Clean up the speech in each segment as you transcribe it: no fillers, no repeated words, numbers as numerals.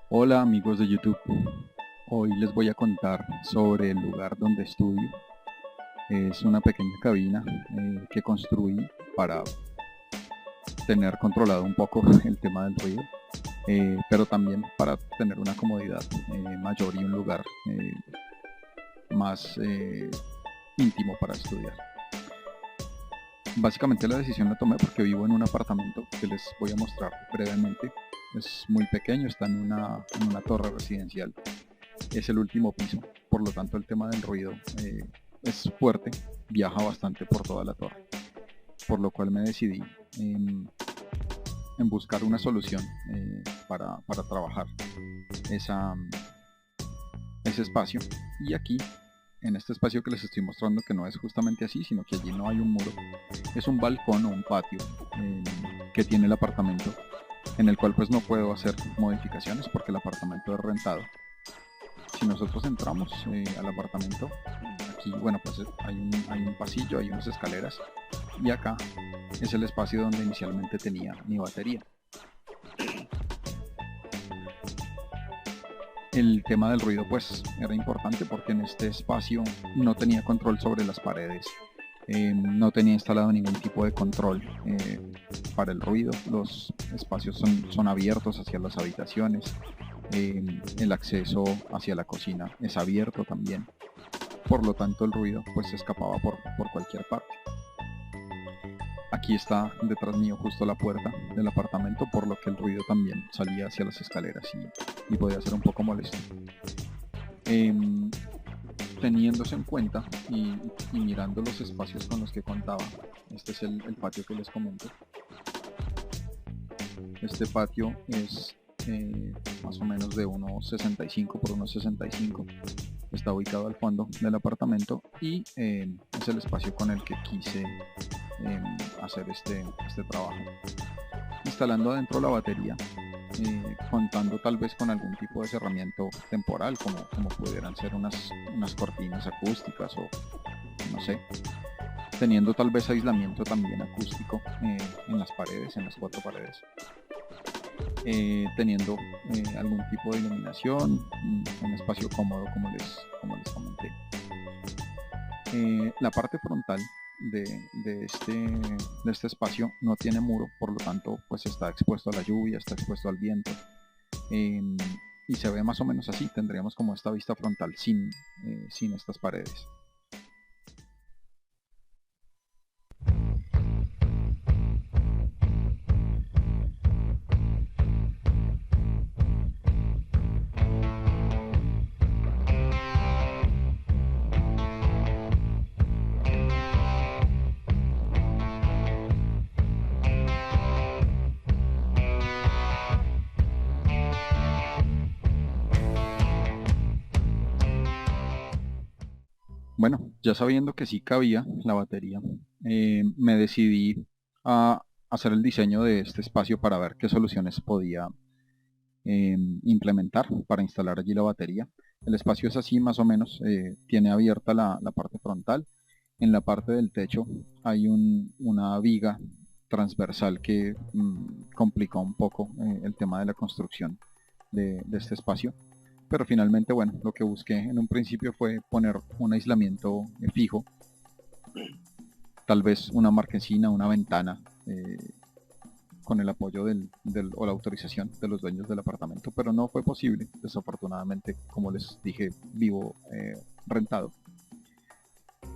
Hola amigos de YouTube, hoy les voy a contar sobre el lugar donde estudio. Es una pequeña cabina que construí para tener controlado un poco el tema del ruido, pero también para tener una comodidad mayor y un lugar más íntimo para estudiar. Básicamente la decisión la tomé porque vivo en un apartamento que les voy a mostrar brevemente. Es muy pequeño, está en una torre residencial. Es el último piso, por lo tanto el tema del ruido es fuerte, viaja bastante por toda la torre, por lo cual me decidí en buscar una solución para trabajar esa, ese espacio. Y aquí, en este espacio que les estoy mostrando, que no es justamente así, sino que allí no hay un muro, es un balcón o un patio que tiene el apartamento, en el cual pues no puedo hacer modificaciones porque el apartamento es rentado. Si nosotros entramos al apartamento, aquí bueno pues hay un pasillo, hay unas escaleras, y acá es el espacio donde inicialmente tenía mi batería. El tema del ruido pues era importante porque en este espacio no tenía control sobre las paredes, no tenía instalado ningún tipo de control para el ruido. Los espacios son abiertos hacia las habitaciones, el acceso hacia la cocina es abierto también, por lo tanto el ruido pues se escapaba por cualquier parte. Aquí está detrás mío justo la puerta del apartamento, por lo que el ruido también salía hacia las escaleras y podía ser un poco molesto. Em, Teniéndose en cuenta y mirando los espacios con los que contaba, este es el patio que les comento. Este patio es más o menos de unos 65 por unos 65. Está ubicado al fondo del apartamento y es el espacio con el que quise hacer este trabajo. Instalando adentro la batería, contando tal vez con algún tipo de cerramiento temporal, como pudieran ser unas cortinas acústicas o no sé, teniendo tal vez aislamiento también acústico en las paredes, en las cuatro paredes. Teniendo algún tipo de iluminación, un espacio cómodo como les comenté. La parte frontal de este espacio no tiene muro, por lo tanto pues está expuesto a la lluvia, está expuesto al viento, eh, y se ve más o menos así. Tendríamos como esta vista frontal sin estas paredes. Bueno, ya sabiendo que sí cabía la batería, me decidí a hacer el diseño de este espacio para ver qué soluciones podía implementar para instalar allí la batería. El espacio es así más o menos, tiene abierta la parte frontal. En la parte del techo hay una viga transversal que complicó un poco el tema de la construcción de este espacio. Pero finalmente, bueno, lo que busqué en un principio fue poner un aislamiento fijo, tal vez una marquesina, una ventana, con el apoyo o la autorización de los dueños del apartamento, pero no fue posible. Desafortunadamente, como les dije, vivo rentado,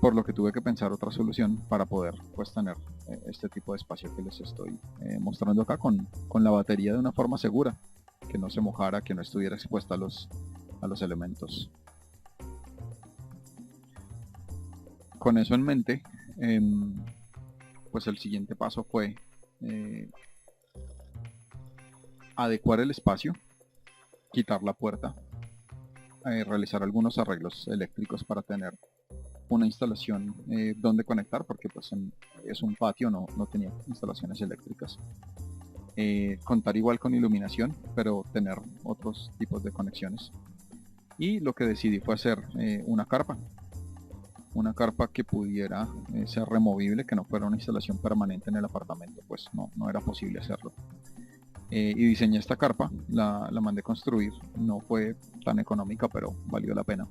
por lo que tuve que pensar otra solución para poder pues tener este tipo de espacio que les estoy mostrando acá con la batería de una forma segura, que no se mojara, que no estuviera expuesta a los elementos. Con eso en mente, pues el siguiente paso fue adecuar el espacio, quitar la puerta, realizar algunos arreglos eléctricos para tener una instalación donde conectar, porque pues es un patio, no tenía instalaciones eléctricas. Contar igual con iluminación, pero tener otros tipos de conexiones. Y lo que decidí fue hacer una carpa que pudiera ser removible, que no fuera una instalación permanente en el apartamento, pues no era posible hacerlo. y diseñé esta carpa, la mandé construir, no fue tan económica, pero valió la pena.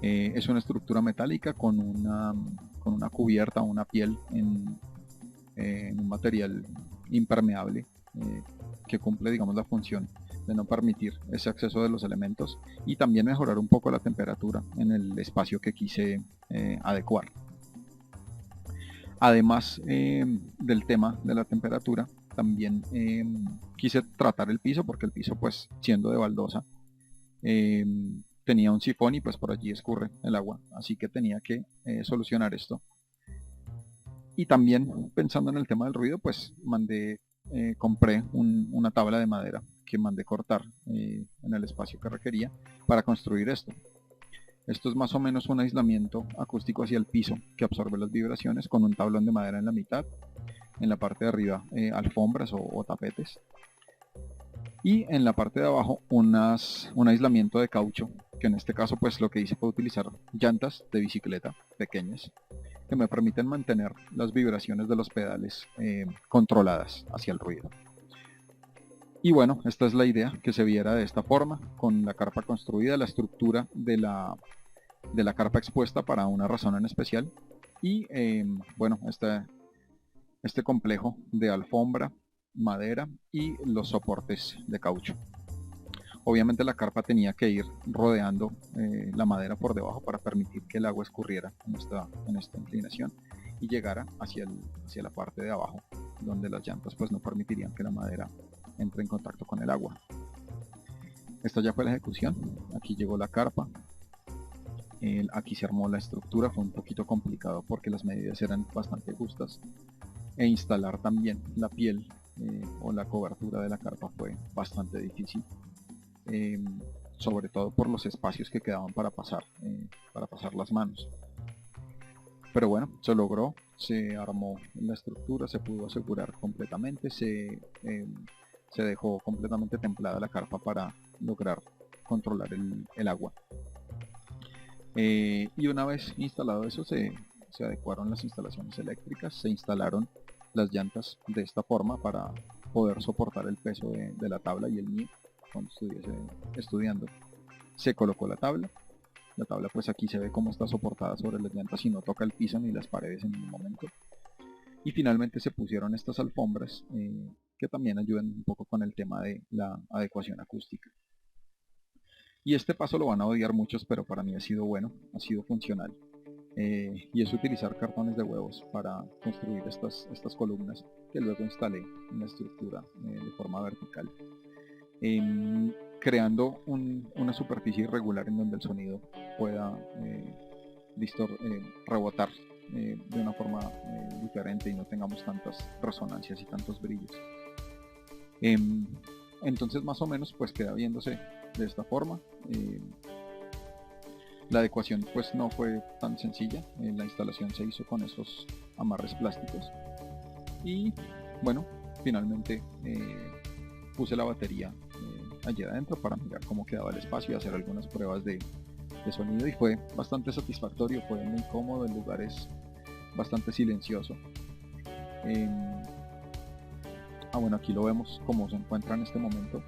Es una estructura metálica con una cubierta, una piel en un material impermeable que cumple, digamos, la función de no permitir ese acceso de los elementos y también mejorar un poco la temperatura en el espacio que quise adecuar. Además del tema de la temperatura, también quise tratar el piso, porque el piso, pues siendo de baldosa, tenía un sifón y pues por allí escurre el agua, así que tenía que solucionar esto. Y también pensando en el tema del ruido, pues compré una tabla de madera que mandé cortar en el espacio que requería para construir esto. Esto es más o menos un aislamiento acústico hacia el piso que absorbe las vibraciones, con un tablón de madera en la mitad, en la parte de arriba alfombras o tapetes, y en la parte de abajo un aislamiento de caucho, que en este caso pues lo que hice fue utilizar llantas de bicicleta pequeñas que me permiten mantener las vibraciones de los pedales controladas hacia el ruido. Y bueno, esta es la idea, que se viera de esta forma, con la carpa construida, la estructura de la carpa expuesta para una razón en especial, y bueno, este complejo de alfombra, madera y los soportes de caucho. Obviamente la carpa tenía que ir rodeando la madera por debajo para permitir que el agua escurriera en esta inclinación y llegara hacia la parte de abajo, donde las llantas pues no permitirían que la madera entre en contacto con el agua. Esta ya fue la ejecución. Aquí llegó la carpa. Aquí se armó la estructura. Fue un poquito complicado porque las medidas eran bastante justas. E instalar también la piel o la cobertura de la carpa fue bastante difícil. Sobre todo por los espacios que quedaban para pasar las manos. Pero bueno, se logró, se armó la estructura, se pudo asegurar completamente, se dejó completamente templada la carpa para lograr controlar el agua. Y una vez instalado eso, se adecuaron las instalaciones eléctricas, se instalaron las llantas de esta forma para poder soportar el peso de la tabla y el mío cuando estuviese estudiando. Se colocó la tabla pues aquí se ve cómo está soportada sobre las llantas y no toca el piso ni las paredes en ningún momento. Y finalmente se pusieron estas alfombras que también ayudan un poco con el tema de la adecuación acústica. Y este paso lo van a odiar muchos, pero para mí ha sido bueno, ha sido funcional. Y es utilizar cartones de huevos para construir estas columnas que luego instalé en la estructura de forma vertical, creando una superficie irregular en donde el sonido pueda rebotar de una forma diferente y no tengamos tantas resonancias y tantos brillos. Entonces más o menos pues queda viéndose de esta forma. La adecuación pues no fue tan sencilla, la instalación se hizo con esos amarres plásticos y bueno, finalmente puse la batería allí adentro para mirar cómo quedaba el espacio y hacer algunas pruebas de sonido, y fue bastante satisfactorio, fue muy cómodo, el lugar es bastante silencioso. Bueno, aquí lo vemos como se encuentra en este momento,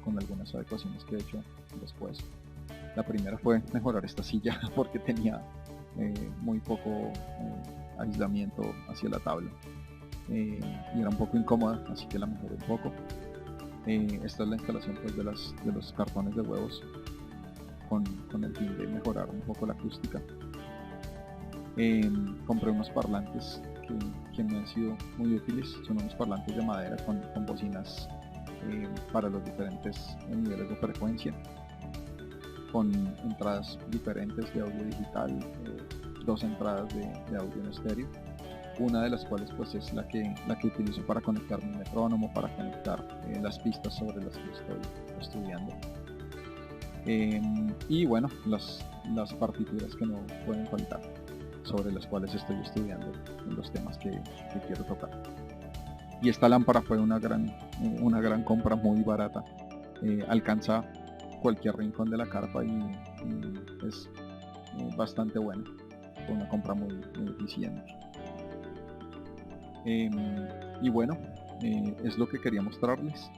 con algunas adecuaciones que he hecho después. La primera fue mejorar esta silla porque tenía muy poco aislamiento hacia la tabla y era un poco incómoda, así que la mejoré un poco. Esta es la instalación pues, de los cartones de huevos con el fin de mejorar un poco la acústica. Compré unos parlantes que me han sido muy útiles, son unos parlantes de madera con bocinas para los diferentes niveles de frecuencia, con entradas diferentes de audio digital, dos entradas de audio en estéreo, una de las cuales pues es la que utilizo para conectar mi metrónomo, para conectar las pistas sobre las que estoy estudiando, y bueno, las partituras que no pueden faltar, sobre las cuales estoy estudiando en los temas que quiero tocar. Y esta lámpara fue una gran compra, muy barata, alcanza cualquier rincón de la carpa y es bastante buena, fue una compra muy eficiente. Y bueno, es lo que quería mostrarles.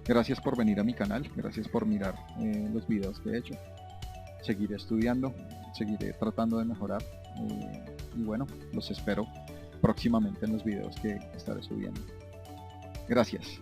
Gracias por venir a mi canal, gracias por mirar los videos que he hecho. Seguiré estudiando, seguiré tratando de mejorar, y bueno, los espero próximamente en los videos que estaré subiendo. Gracias.